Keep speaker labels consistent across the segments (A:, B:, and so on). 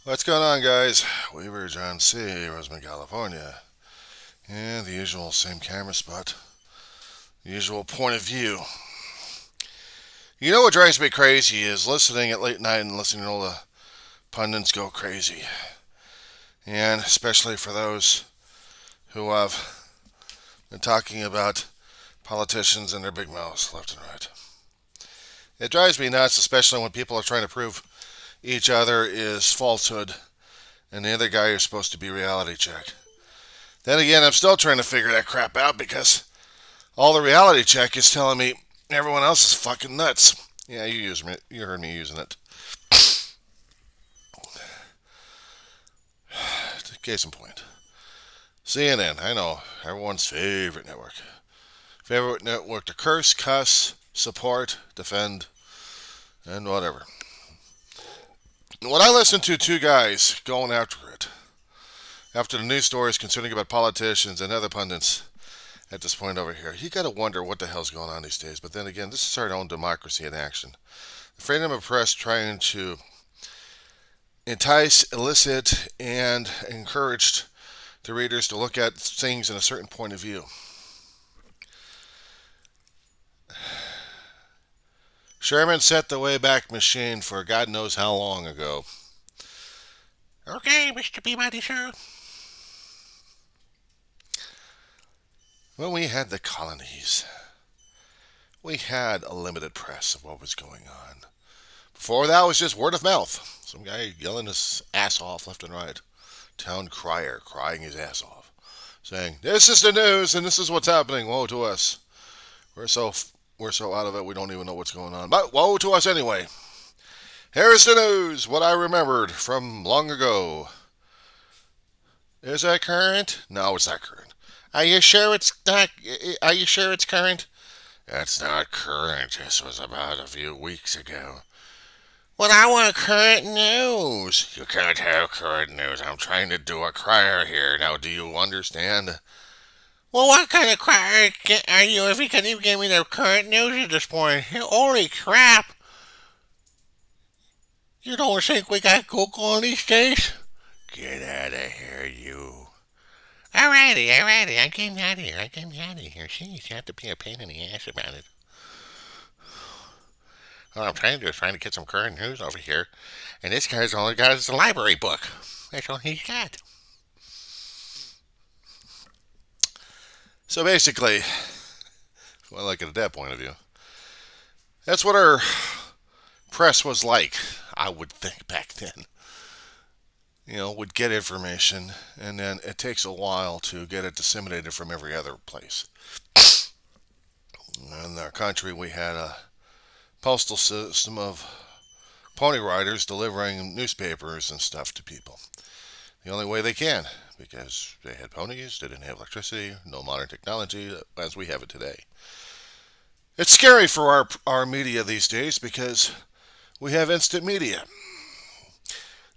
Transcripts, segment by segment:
A: What's going on, guys? Weaver, John C., Roseman, California. And the usual same camera spot, the usual point of view. You know what drives me crazy is listening at late night and listening to all the pundits go crazy. And especially for those who have been talking about politicians and their big mouths left and right. It drives me nuts, especially when people are trying to prove each other is falsehood and the other guy is supposed to be reality check. Then again, I'm still trying to figure that crap out because all the reality check is telling me everyone else is fucking nuts. Yeah, you heard me using it. Case in point. CNN, I know, everyone's favorite network. Favorite network to curse, cuss, support, defend, and whatever. When I listen to two guys going after it, after the news stories concerning about politicians and other pundits at this point over here, you gotta wonder what the hell's going on these days. But then again, this is our own democracy in action. The freedom of press trying to entice, elicit, and encourage the readers to look at things in a certain point of view. Sherman set the Wayback Machine for God knows how long ago. Okay, Mr. Peabody, sir. When we had the colonies, we had a limited press of what was going on. Before that was just word of mouth. Some guy yelling his ass off left and right. Town crier crying his ass off. Saying, "This is the news and this is what's happening. Woe to us. We're so we're so out of it we don't even know what's going on. But woe to us anyway. Here's the news, what I remembered from long ago. Is that current? No, it's not current. Are you sure it's not? Are you sure it's current? That's not current. This was about a few weeks ago. Well, I want current news. You can't have current news. I'm trying to do a crier here. Now, do you understand? Well, what kind of crier are you if you can't even give me the current news at this point? Holy crap! You don't think we got Google these days? Get out of here, you. Alrighty, I'm getting out of here. I'm getting out of here. Jeez, you have to be a pain in the ass about it. What I'm trying to do is trying to get some current news over here, and this guy's only got his library book. That's all he's got. So basically, well, like at that point of view, that's what our press was like. I would think back then. Would get information, and then it takes a while to get it disseminated from every other place. In our country, we had a postal system of pony riders delivering newspapers and stuff to people. The only way they can, because they had ponies, they didn't have electricity, no modern technology as we have it today. It's scary for our media these days because we have instant media.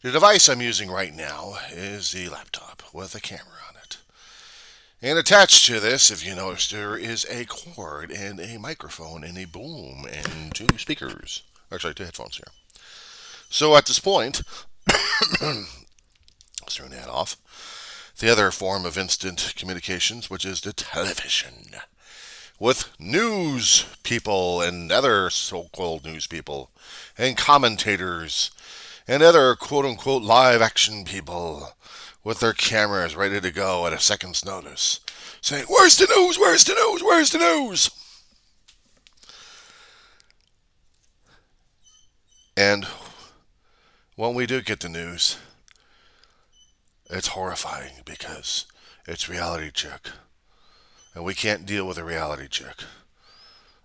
A: The device I'm using right now is the laptop with a camera on it. And attached to this, if you notice, there is a cord and a microphone and a boom and two speakers. Actually, two headphones here. So at this point, let's turn that off. The other form of instant communications, which is the television, with news people and other so-called news people and commentators and other quote-unquote live action people with their cameras ready to go at a second's notice, saying, "Where's the news? Where's the news? Where's the news?" And when we do get the news, it's horrifying because it's reality check. And we can't deal with a reality check.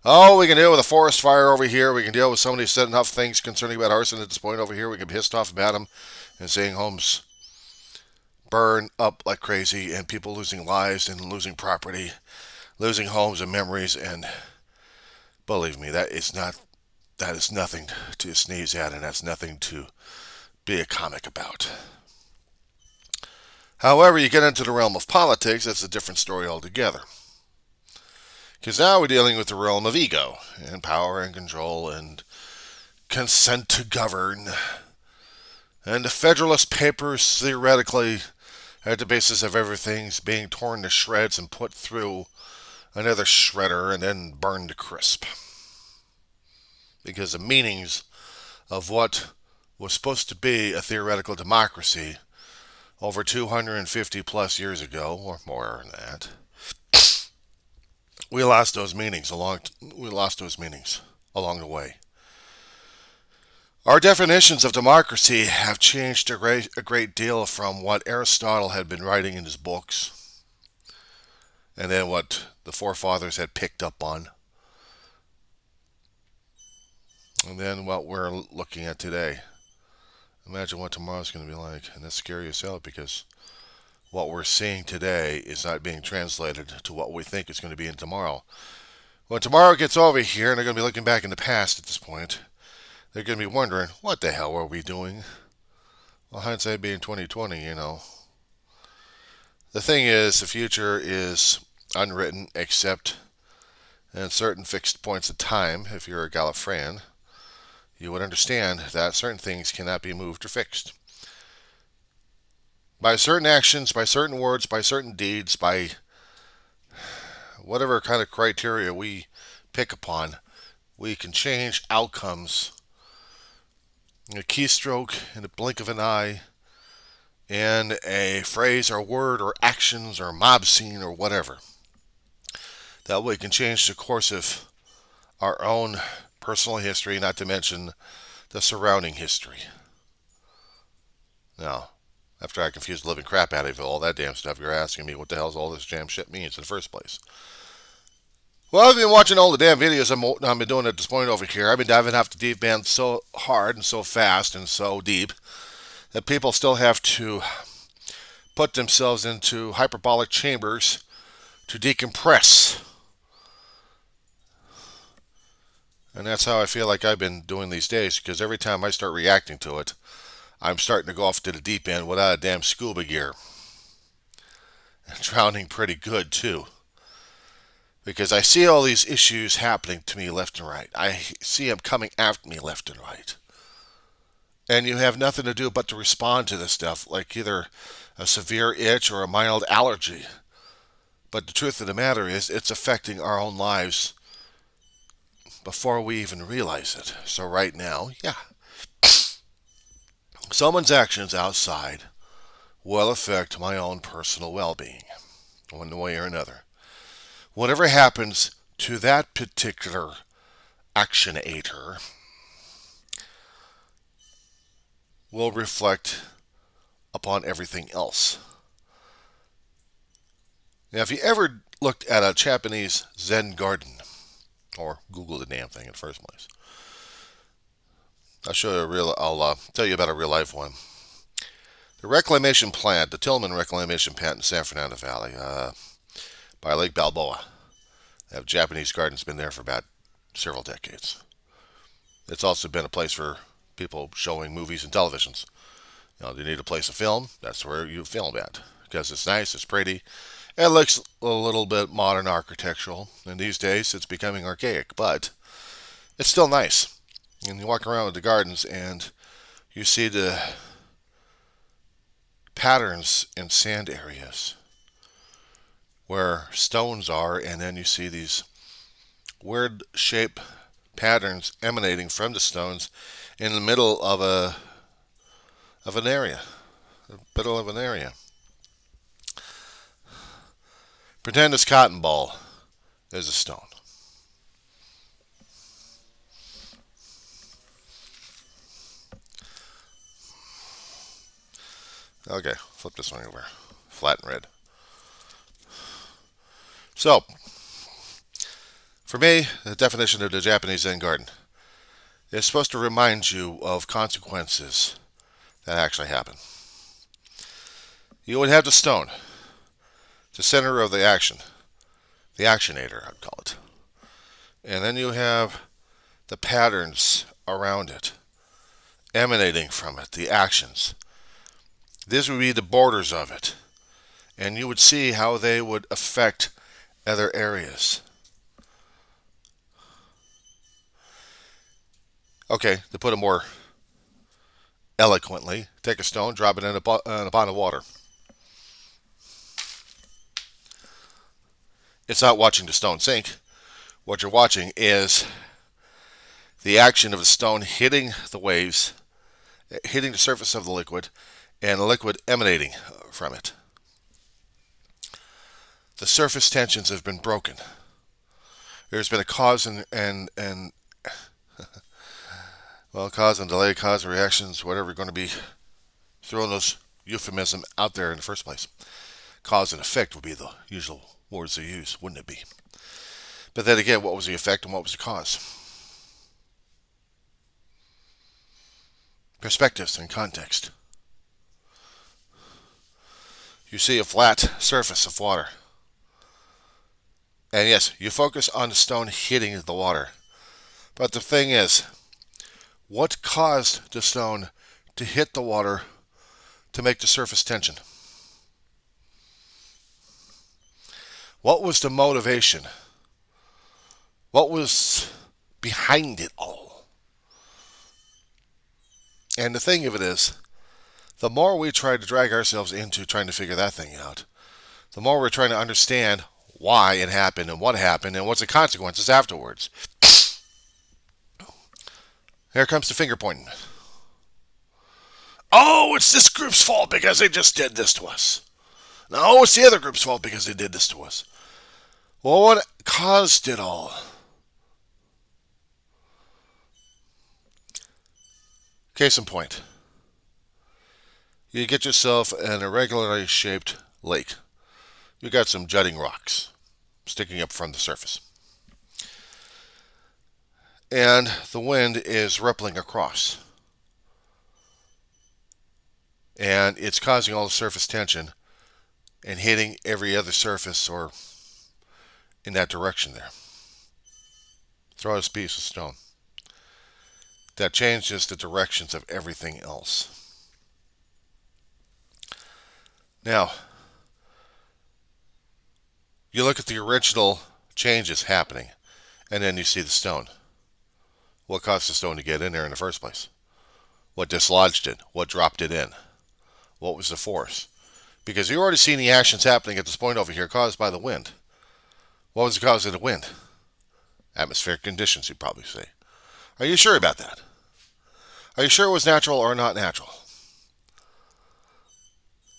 A: Oh, we can deal with a forest fire over here. We can deal with somebody setting up things concerning about arson at this point over here. We can be pissed off about them and seeing homes burn up like crazy and people losing lives and losing property, losing homes and memories. And believe me, that is nothing to sneeze at, and that's nothing to be a comic about. However, you get into the realm of politics, that's a different story altogether. Because now we're dealing with the realm of ego and power and control and consent to govern And the Federalist Papers theoretically at the basis of everything's being torn to shreds and put through another shredder and then burned to crisp. Because the meanings of what was supposed to be a theoretical democracy over 250 plus years ago, or more than that, we lost those meanings along the way. Our definitions of democracy have changed a great deal from what Aristotle had been writing in his books and then what the forefathers had picked up on, and then what we're looking at today. Imagine what tomorrow's going to be like, and that's scary as hell because what we're seeing today is not being translated to what we think it's going to be in tomorrow. When tomorrow gets over here, and they're going to be looking back in the past at this point, they're going to be wondering, what the hell were we doing? Well, hindsight being 2020, you know. The thing is, the future is unwritten except in certain fixed points of time. If you're a Gallifreyan, you would understand that certain things cannot be moved or fixed. By certain actions, by certain words, by certain deeds, by whatever kind of criteria we pick upon, we can change outcomes in a keystroke, in a blink of an eye, in a phrase or word or actions or mob scene or whatever. That way we can change the course of our own personal history, not to mention the surrounding history. Now, after I confused the living crap out of all that damn stuff, you're asking me what the hell's all this damn shit means in the first place. Well, I've been watching all the damn videos I've been doing at this point over here. I've been diving off the deep end so hard and so fast and so deep that people still have to put themselves into hyperbolic chambers to decompress. And that's how I feel like I've been doing these days, because every time I start reacting to it, I'm starting to go off to the deep end without a damn scuba gear. And drowning pretty good, too. Because I see all these issues happening to me left and right. I see them coming after me left and right. And you have nothing to do but to respond to this stuff, like either a severe itch or a mild allergy. But the truth of the matter is, it's affecting our own lives before we even realize it. So right now, yeah. Someone's actions outside will affect my own personal well-being, one way or another. Whatever happens to that particular actionator will reflect upon everything else. Now, if you ever looked at a Japanese Zen garden, or Google the damn thing in the first place, I'll tell you about a real life one. The reclamation plant, the Tillman Reclamation Plant in San Fernando Valley, by Lake Balboa. They have Japanese gardens, been there for about several decades. It's also been a place for people showing movies and televisions. You know, you need a place to film, that's where you film at. Because it's nice, it's pretty, it looks a little bit modern architectural. And these days it's becoming archaic, but it's still nice. And you walk around with the gardens and you see the patterns in sand areas where stones are, and then you see these weird shape patterns emanating from the stones in the middle of an area. Pretend this cotton ball is a stone. Okay, flip this one over. Flat and red. So, for me, the definition of the Japanese Zen garden is supposed to remind you of consequences that actually happen. You would have the stone, the center of the action, the actionator, I'd call it. And then you have the patterns around it, emanating from it, the actions. These would be the borders of it. And you would see how they would affect other areas. Okay, to put a more eloquently, take a stone, drop it in a pot of water. It's not watching the stone sink. What you're watching is the action of the stone hitting the waves, hitting the surface of the liquid, and the liquid emanating from it. The surface tensions have been broken. There's been a cause and well, cause and delay, cause and reactions, whatever you're going to be throwing those euphemism out there in the first place. Cause and effect would be the usual words they use, wouldn't it be? But then again, what was the effect and what was the cause? Perspectives and context. You see a flat surface of water. And yes, you focus on the stone hitting the water. But the thing is, what caused the stone to hit the water to make the surface tension? What was the motivation? What was behind it all? And the thing of it is, the more we try to drag ourselves into trying to figure that thing out, the more we're trying to understand why it happened and what's the consequences afterwards. Here comes the finger pointing. Oh, it's this group's fault because they just did this to us. No, it's the other group's fault because they did this to us. Well, what caused it all? Case in point. You get yourself an irregularly shaped lake. You got some jutting rocks sticking up from the surface. And the wind is rippling across. And it's causing all the surface tension and hitting every other surface or in that direction there. Throw this piece of stone. That changes the directions of everything else. Now, you look at the original changes happening, and then you see the stone. What caused the stone to get in there in the first place? What dislodged it? What dropped it in? What was the force? Because you've already seen the actions happening at this point over here caused by the wind. What was the cause of the wind? Atmospheric conditions, you'd probably say. Are you sure about that? Are you sure it was natural or not natural?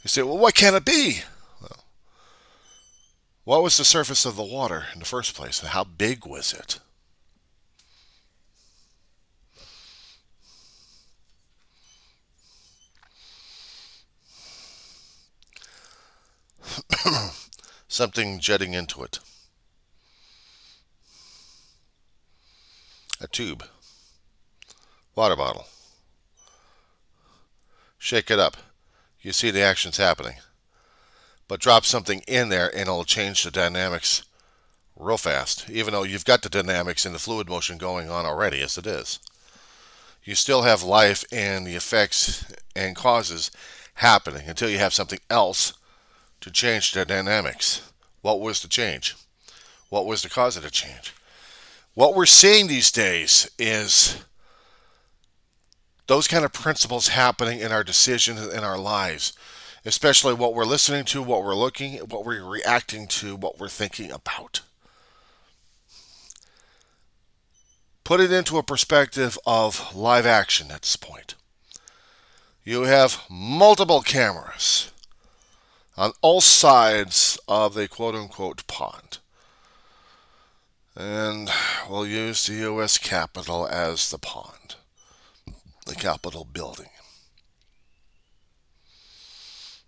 A: You say, well, what can it be? Well, what was the surface of the water in the first place, and how big was it? Something jetting into it. A tube. Water bottle. Shake it up. You see the actions happening. But drop something in there and it'll change the dynamics real fast. Even though you've got the dynamics and the fluid motion going on already as it is. You still have life and the effects and causes happening until you have something else to change the dynamics. What was the change? What was the cause of the change? What we're seeing these days is those kind of principles happening in our decisions in our lives, especially what we're listening to, what we're looking, what we're reacting to, what we're thinking about. Put it into a perspective of live action at this point. You have multiple cameras on all sides of the quote-unquote pond. And we'll use the U.S. Capitol as the pond, the Capitol building.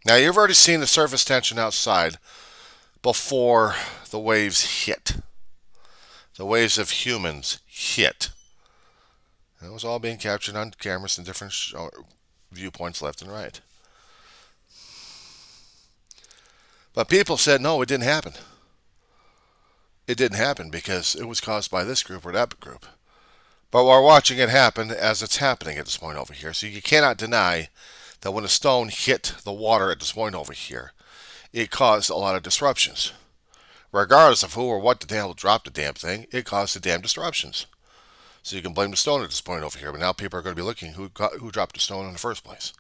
A: Now, you've already seen the surface tension outside before the waves hit. The waves of humans hit. It was all being captured on cameras in different viewpoints left and right. But people said, no, it didn't happen. It didn't happen because it was caused by this group or that group. But we're watching it happen as it's happening at this point over here. So you cannot deny that when a stone hit the water at this point over here, it caused a lot of disruptions. Regardless of who or what the hell dropped the damn thing, it caused the damn disruptions. So you can blame the stone at this point over here. But now people are going to be looking who dropped the stone in the first place.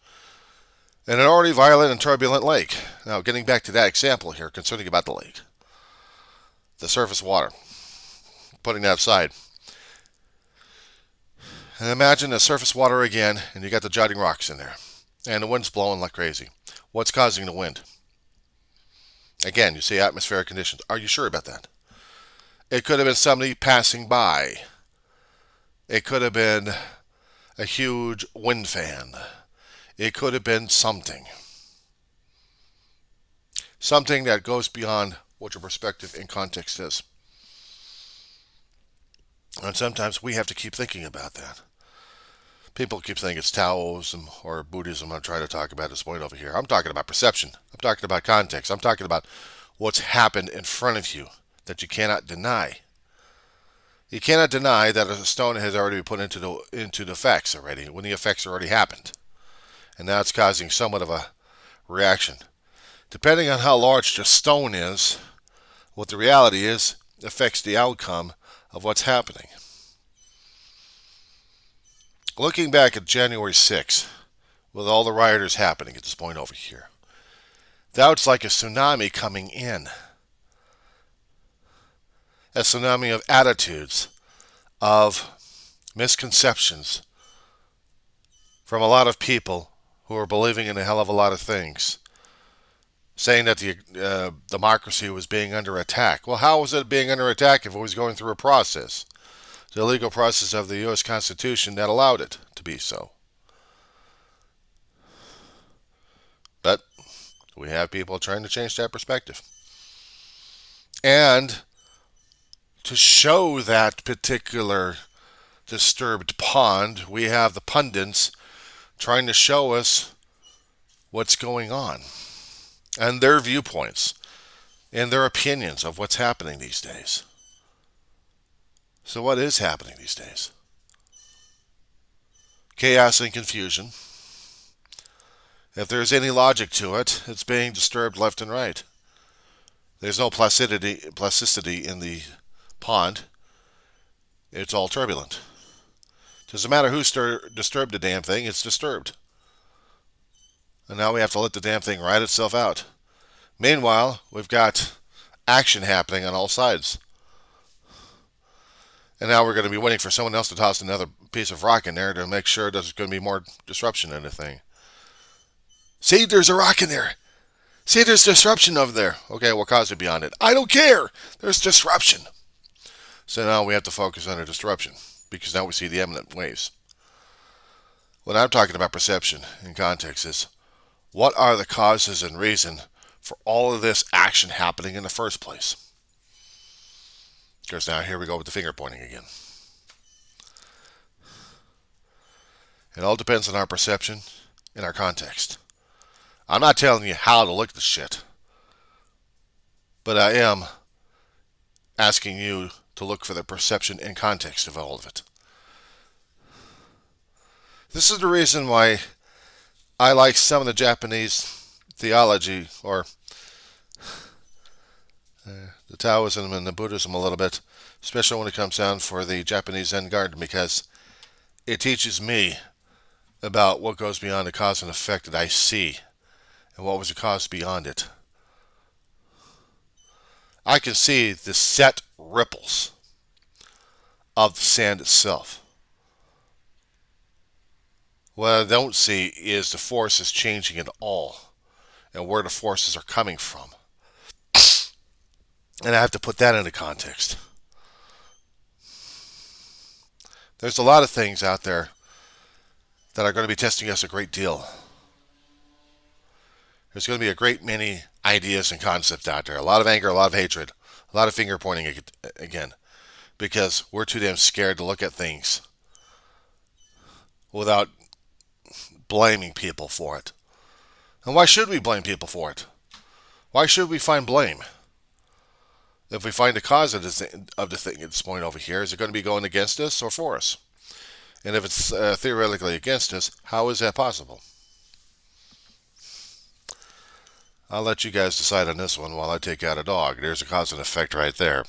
A: In an already violent and turbulent lake. Now, getting back to that example here concerning about the lake. The surface water. Putting that aside. And imagine the surface water again, and you got the jutting rocks in there. And the wind's blowing like crazy. What's causing the wind? Again, you see atmospheric conditions. Are you sure about that? It could have been somebody passing by. It could have been a huge wind fan. It could have been something. Something that goes beyond what your perspective and context is. And sometimes we have to keep thinking about that. People keep saying it's Taoism or Buddhism I'm trying to talk about at this point over here. I'm talking about perception. I'm talking about context. I'm talking about what's happened in front of you that you cannot deny. You cannot deny that a stone has already been put into the effects already, when the effects already happened. And now it's causing somewhat of a reaction. Depending on how large the stone is, what the reality is affects the outcome of what's happening. Looking back at January 6th, with all the rioters happening at this point over here, that was like a tsunami coming in. A tsunami of attitudes, of misconceptions from a lot of people who are believing in a hell of a lot of things, saying that the democracy was being under attack. Well, how was it being under attack if it was going through a process? The legal process of the U.S. Constitution that allowed it to be so. But we have people trying to change that perspective. And to show that particular disturbed pond, we have the pundits trying to show us what's going on and their viewpoints and their opinions of what's happening these days. So what is happening these days? Chaos and confusion. If there's any logic to it, it's being disturbed left and right. There's no plasticity in the pond. It's all turbulent. Doesn't matter who disturbed the damn thing, it's disturbed. And now we have to let the damn thing ride itself out. Meanwhile, we've got action happening on all sides. And now we're going to be waiting for someone else to toss another piece of rock in there to make sure there's going to be more disruption in the thing. See, there's a rock in there. See, there's disruption over there. Okay, what caused it beyond it? I don't care. There's disruption. So now we have to focus on the disruption because now we see the imminent waves. What I'm talking about perception in context is what are the causes and reason for all of this action happening in the first place? Because now here we go with the finger pointing again. It all depends on our perception and our context. I'm not telling you how to look at the shit, but I am asking you to look for the perception and context of all of it. This is the reason why I like some of the Japanese theology, or the Taoism and the Buddhism a little bit, especially when it comes down for the Japanese Zen garden, because it teaches me about what goes beyond the cause and effect that I see and what was the cause beyond it. I can see the set ripples of the sand itself. What I don't see is the forces changing at all and where the forces are coming from. And I have to put that into context. There's a lot of things out there that are going to be testing us a great deal. There's going to be a great many ideas and concepts out there. A lot of anger, a lot of hatred, a lot of finger pointing again. Because we're too damn scared to look at things without blaming people for it. And why should we blame people for it? Why should we find blame? If we find the cause of the thing at this point over here, is it going to be going against us or for us? And if it's theoretically against us, how is that possible? I'll let you guys decide on this one while I take out a dog. There's a cause and effect right there.